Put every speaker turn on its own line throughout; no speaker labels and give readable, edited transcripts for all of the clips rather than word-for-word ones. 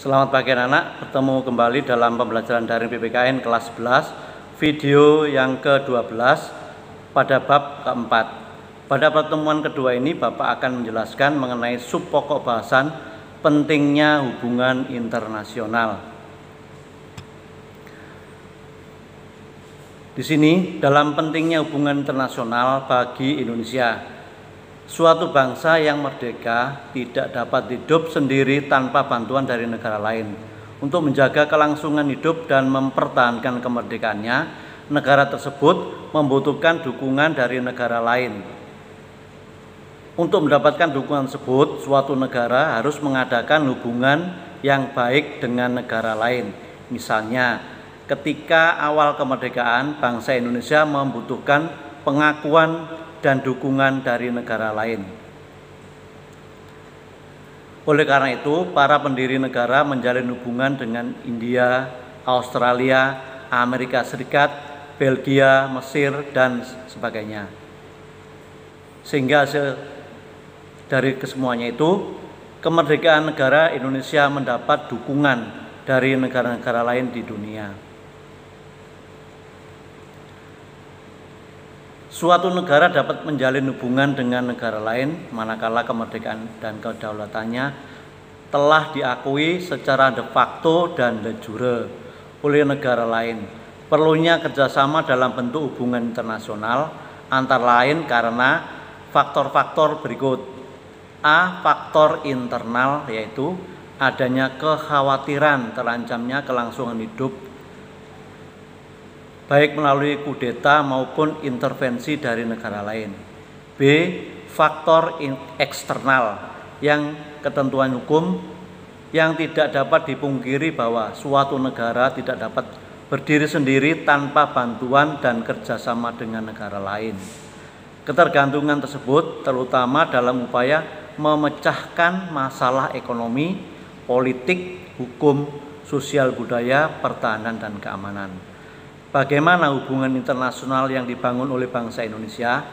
Selamat pagi anak-anak, bertemu kembali dalam pembelajaran daring PPKN kelas 11, video yang ke-12 pada bab keempat. Pada pertemuan kedua ini Bapak akan menjelaskan mengenai sub pokok bahasan pentingnya hubungan internasional. Di sini dalam pentingnya hubungan internasional bagi Indonesia. Suatu bangsa yang merdeka tidak dapat hidup sendiri tanpa bantuan dari negara lain. Untuk menjaga kelangsungan hidup dan mempertahankan kemerdekaannya, negara tersebut membutuhkan dukungan dari negara lain. Untuk mendapatkan dukungan tersebut, suatu negara harus mengadakan hubungan yang baik dengan negara lain. Misalnya, ketika awal kemerdekaan, bangsa Indonesia membutuhkan pengakuan dan dukungan dari negara lain. Oleh karena itu, para pendiri negara menjalin hubungan dengan India, Australia, Amerika Serikat, Belgia, Mesir, dan sebagainya. Sehingga dari kesemuanya itu, kemerdekaan negara Indonesia mendapat dukungan dari negara-negara lain di dunia. Suatu negara dapat menjalin hubungan dengan negara lain manakala kemerdekaan dan kedaulatannya telah diakui secara de facto dan de jure oleh negara lain. Perlunya kerjasama dalam bentuk hubungan internasional antara lain karena faktor-faktor berikut. A. Faktor internal, yaitu adanya kekhawatiran terancamnya kelangsungan hidup baik melalui kudeta maupun intervensi dari negara lain. B. Faktor eksternal, yang ketentuan hukum yang tidak dapat dipungkiri bahwa suatu negara tidak dapat berdiri sendiri tanpa bantuan dan kerjasama dengan negara lain. Ketergantungan tersebut terutama dalam upaya memecahkan masalah ekonomi, politik, hukum, sosial budaya, pertahanan, dan keamanan. Bagaimana hubungan internasional yang dibangun oleh bangsa Indonesia?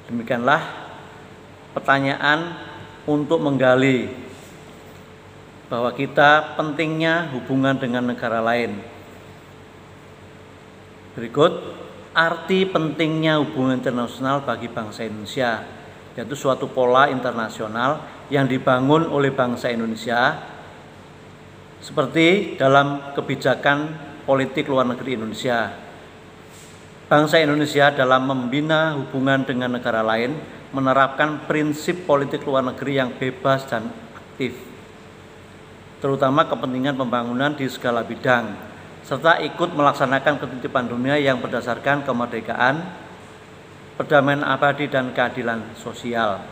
Demikianlah pertanyaan untuk menggali bahwa kita pentingnya hubungan dengan negara lain. Berikut arti pentingnya hubungan internasional bagi bangsa Indonesia, yaitu suatu pola internasional yang dibangun oleh bangsa Indonesia seperti dalam kebijakan politik luar negeri Indonesia. Bangsa Indonesia dalam membina hubungan dengan negara lain menerapkan prinsip politik luar negeri yang bebas dan aktif, terutama kepentingan pembangunan di segala bidang, serta ikut melaksanakan ketitipan dunia yang berdasarkan kemerdekaan, perdamaian abadi, dan keadilan sosial.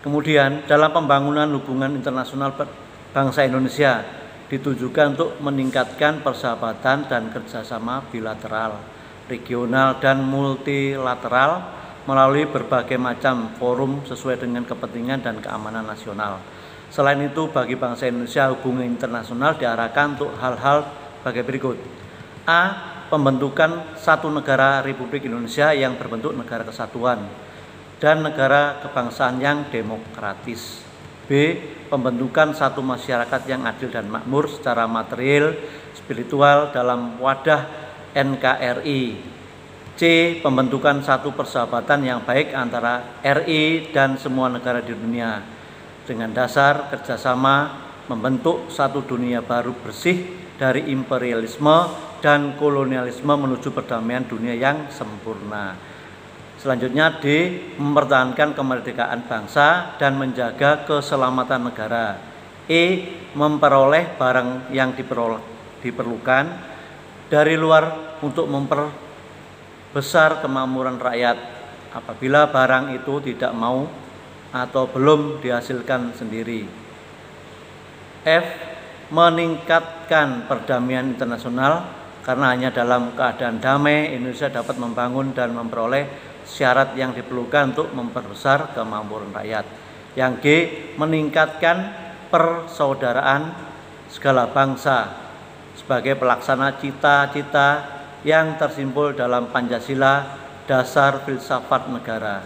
Kemudian dalam pembangunan hubungan internasional bangsa Indonesia ditujukan untuk meningkatkan persahabatan dan kerjasama bilateral, regional, dan multilateral melalui berbagai macam forum sesuai dengan kepentingan dan keamanan nasional. Selain itu, bagi bangsa Indonesia, hubungan internasional diarahkan untuk hal-hal sebagai berikut. A. Pembentukan satu negara Republik Indonesia yang berbentuk negara kesatuan dan negara kebangsaan yang demokratis. B. Pembentukan satu masyarakat yang adil dan makmur secara material, spiritual dalam wadah NKRI. C. Pembentukan satu persahabatan yang baik antara RI dan semua negara di dunia dengan dasar kerjasama membentuk satu dunia baru bersih dari imperialisme dan kolonialisme menuju perdamaian dunia yang sempurna. Selanjutnya D. Mempertahankan kemerdekaan bangsa dan menjaga keselamatan negara. E. Memperoleh barang yang diperlukan dari luar untuk memperbesar kemakmuran rakyat apabila barang itu tidak mau atau belum dihasilkan sendiri. F. Meningkatkan perdamaian internasional karena hanya dalam keadaan damai Indonesia dapat membangun dan memperoleh syarat yang diperlukan untuk memperbesar kemakmuran rakyat. Yang G. Meningkatkan persaudaraan segala bangsa sebagai pelaksana cita-cita yang tersimpul dalam Pancasila, dasar filsafat negara.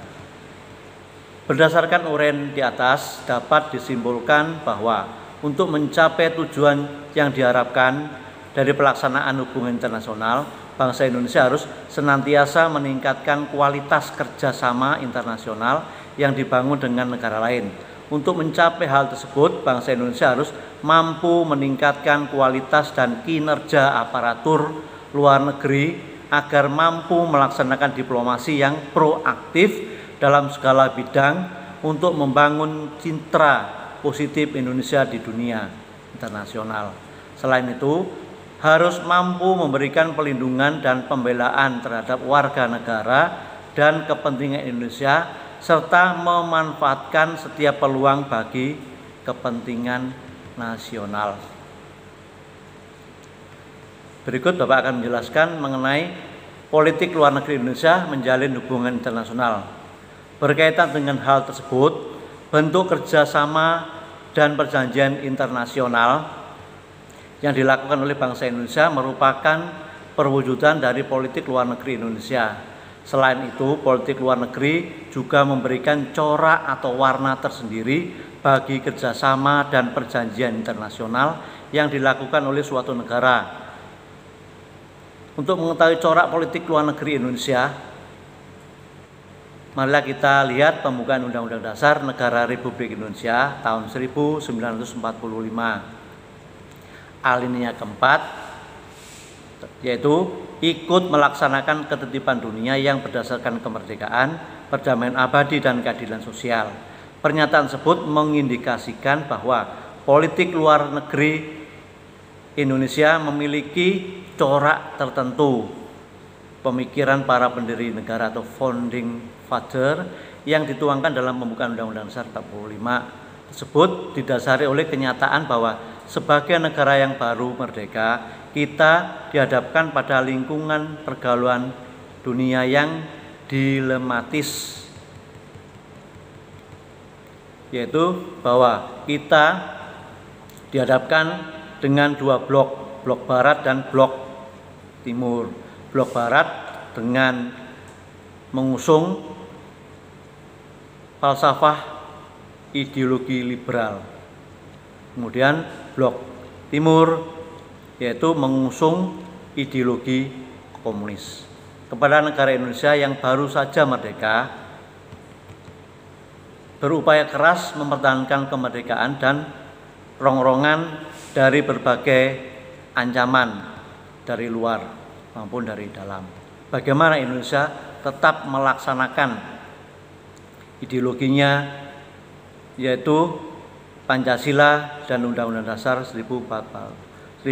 Berdasarkan uraian di atas, dapat disimpulkan bahwa untuk mencapai tujuan yang diharapkan dari pelaksanaan hubungan internasional, bangsa Indonesia harus senantiasa meningkatkan kualitas kerjasama internasional yang dibangun dengan negara lain. Untuk mencapai hal tersebut, bangsa Indonesia harus mampu meningkatkan kualitas dan kinerja aparatur luar negeri agar mampu melaksanakan diplomasi yang proaktif dalam segala bidang untuk membangun citra positif Indonesia di dunia internasional. Selain itu, harus mampu memberikan pelindungan dan pembelaan terhadap warga negara dan kepentingan Indonesia, serta memanfaatkan setiap peluang bagi kepentingan nasional. Berikut Bapak akan menjelaskan mengenai politik luar negeri Indonesia menjalin hubungan internasional. Berkaitan dengan hal tersebut, bentuk kerjasama dan perjanjian internasional yang dilakukan oleh bangsa Indonesia merupakan perwujudan dari politik luar negeri Indonesia. Selain itu, politik luar negeri juga memberikan corak atau warna tersendiri bagi kerjasama dan perjanjian internasional yang dilakukan oleh suatu negara. Untuk mengetahui corak politik luar negeri Indonesia, marilah kita lihat pembukaan Undang-Undang Dasar Negara Republik Indonesia tahun 1945. Alinea keempat, yaitu ikut melaksanakan ketertiban dunia yang berdasarkan kemerdekaan, perdamaian abadi, dan keadilan sosial. Pernyataan tersebut mengindikasikan bahwa politik luar negeri Indonesia memiliki corak tertentu pemikiran para pendiri negara atau founding father yang dituangkan dalam pembukaan Undang-Undang Dasar 45 tersebut didasari oleh kenyataan bahwa sebagai negara yang baru merdeka, kita dihadapkan pada lingkungan pergaulan dunia yang dilematis, yaitu bahwa kita dihadapkan dengan dua blok barat dan blok timur. Blok barat dengan mengusung falsafah ideologi liberal. Kemudian blok timur yaitu mengusung ideologi komunis. Kepada negara Indonesia yang baru saja merdeka, berupaya keras mempertahankan kemerdekaan dan rongrongan dari berbagai ancaman dari luar maupun dari dalam. Bagaimana Indonesia tetap melaksanakan ideologinya, yaitu Pancasila dan Undang-Undang Dasar 1945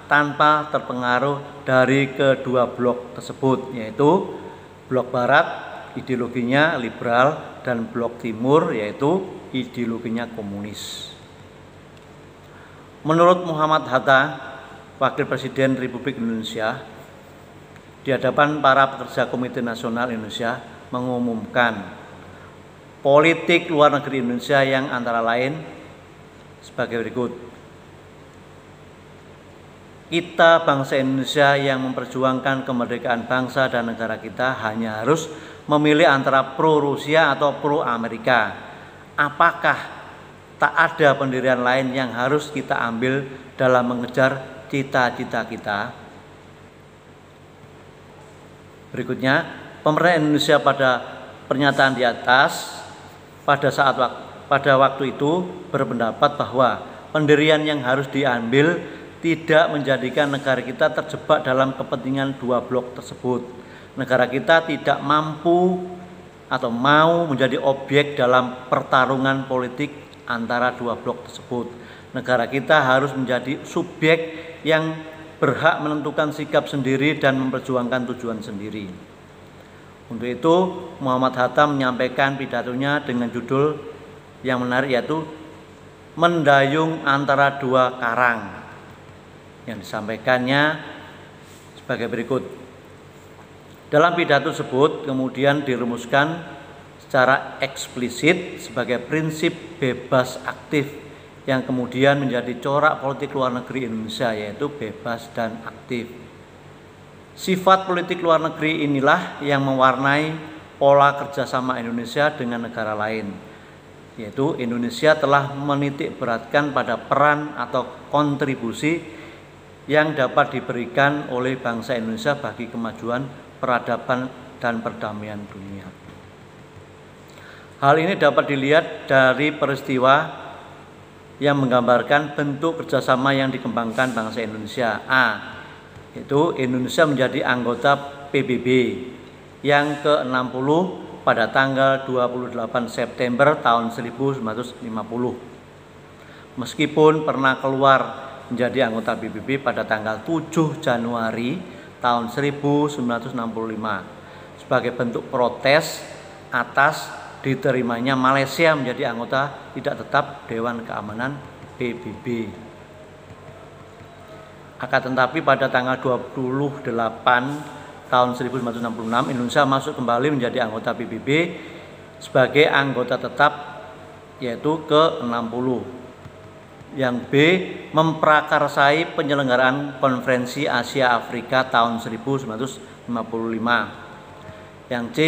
tanpa terpengaruh dari kedua blok tersebut, yaitu blok barat ideologinya liberal dan blok timur yaitu ideologinya komunis. Menurut Muhammad Hatta, Wakil Presiden Republik Indonesia, di hadapan para pekerja Komite Nasional Indonesia mengumumkan politik luar negeri Indonesia yang antara lain sebagai berikut. Kita bangsa Indonesia yang memperjuangkan kemerdekaan bangsa dan negara kita hanya harus memilih antara pro Rusia atau pro Amerika. Apakah tak ada pendirian lain yang harus kita ambil dalam mengejar cita-cita kita? Berikutnya, pemerintah Indonesia pada pernyataan di atas pada waktu itu berpendapat bahwa pendirian yang harus diambil tidak menjadikan negara kita terjebak dalam kepentingan dua blok tersebut. Negara kita tidak mampu atau mau menjadi objek dalam pertarungan politik antara dua blok tersebut. Negara kita harus menjadi subjek yang berhak menentukan sikap sendiri dan memperjuangkan tujuan sendiri. Untuk itu, Muhammad Hatta menyampaikan pidatonya dengan judul yang menarik, yaitu Mendayung Antara Dua Karang, yang disampaikannya sebagai berikut. Dalam pidato tersebut kemudian dirumuskan secara eksplisit sebagai prinsip bebas aktif yang kemudian menjadi corak politik luar negeri Indonesia, yaitu bebas dan aktif. Sifat politik luar negeri inilah yang mewarnai pola kerjasama Indonesia dengan negara lain, yaitu Indonesia telah menitik beratkan pada peran atau kontribusi yang dapat diberikan oleh bangsa Indonesia bagi kemajuan peradaban dan perdamaian dunia. Hal ini dapat dilihat dari peristiwa yang menggambarkan bentuk kerjasama yang dikembangkan bangsa Indonesia. A. Yaitu Indonesia menjadi anggota PBB yang ke-60 pada tanggal 28 September tahun 1950. Meskipun pernah keluar menjadi anggota PBB pada tanggal 7 Januari tahun 1965 sebagai bentuk protes atas diterimanya Malaysia menjadi anggota tidak tetap Dewan Keamanan PBB. Akan tetapi pada tanggal 28 tahun 1966 Indonesia masuk kembali menjadi anggota PBB sebagai anggota tetap, yaitu ke-60. Yang B. Memprakarsai penyelenggaraan Konferensi Asia Afrika tahun 1955. Yang C.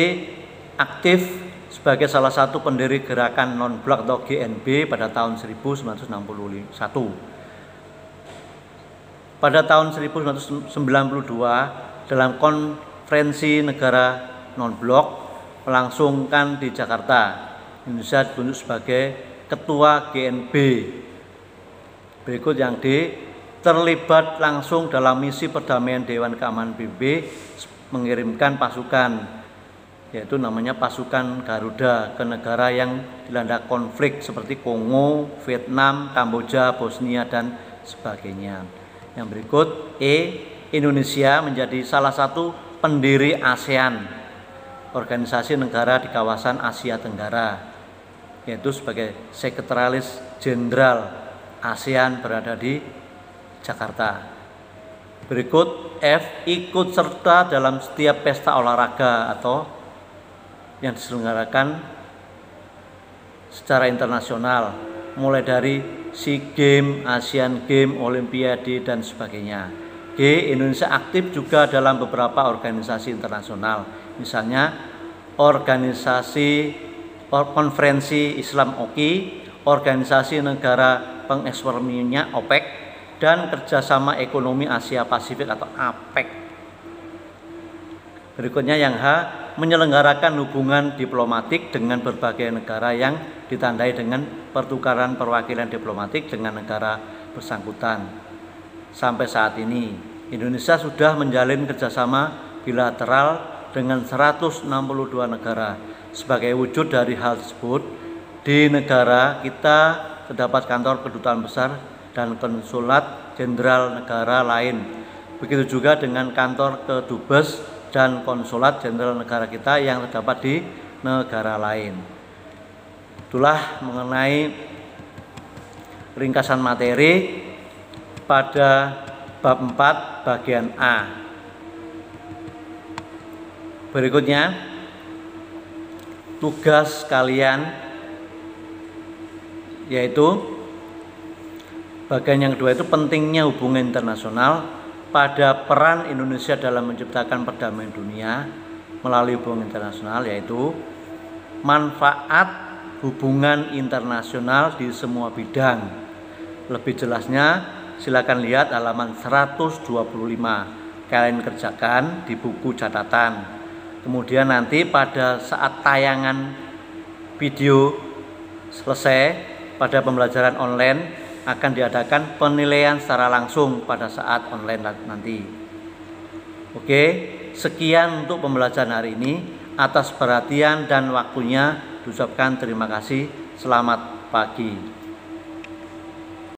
Aktif sebagai salah satu pendiri gerakan non-blok atau GNB pada tahun 1961. Pada tahun 1992 dalam konferensi negara non-blok melangsungkan di Jakarta, Indonesia ditunjuk sebagai ketua GNB. Berikut yang D. Terlibat langsung dalam misi perdamaian Dewan Keamanan PBB mengirimkan pasukan, yaitu namanya pasukan Garuda, ke negara yang dilanda konflik seperti Kongo, Vietnam, Kamboja, Bosnia dan sebagainya. Yang berikut E. Indonesia menjadi salah satu pendiri ASEAN, organisasi negara di kawasan Asia Tenggara, yaitu sebagai Sekretaris Jenderal ASEAN berada di Jakarta. Berikut F. Ikut serta dalam setiap pesta olahraga atau yang diselenggarakan secara internasional, mulai dari SEA Games, Asian Games, Olimpiade dan sebagainya. G. Indonesia aktif juga dalam beberapa organisasi internasional, misalnya organisasi Konferensi Islam OKI, organisasi negara pengekspor minyak OPEC, dan kerjasama ekonomi Asia Pasifik atau APEC. Berikutnya yang H. Menyelenggarakan hubungan diplomatik dengan berbagai negara yang ditandai dengan pertukaran perwakilan diplomatik dengan negara bersangkutan. Sampai saat ini, Indonesia sudah menjalin kerjasama bilateral dengan 162 negara. Sebagai wujud dari hal tersebut, di negara kita terdapat kantor kedutaan besar dan konsulat jenderal negara lain. Begitu juga dengan kantor kedubes dan konsulat jenderal negara kita yang terdapat di negara lain. Itulah mengenai ringkasan materi pada bab 4 bagian A. Berikutnya tugas kalian, yaitu bagian yang kedua itu pentingnya hubungan internasional pada peran Indonesia dalam menciptakan perdamaian dunia melalui hubungan internasional, yaitu manfaat hubungan internasional di semua bidang. Lebih jelasnya silakan lihat halaman 125. Kalian kerjakan di buku catatan. Kemudian nanti pada saat tayangan video selesai pada pembelajaran online akan diadakan penilaian secara langsung pada saat online nanti. Oke, sekian untuk pembelajaran hari ini. Atas perhatian dan waktunya diucapkan terima kasih. Selamat pagi.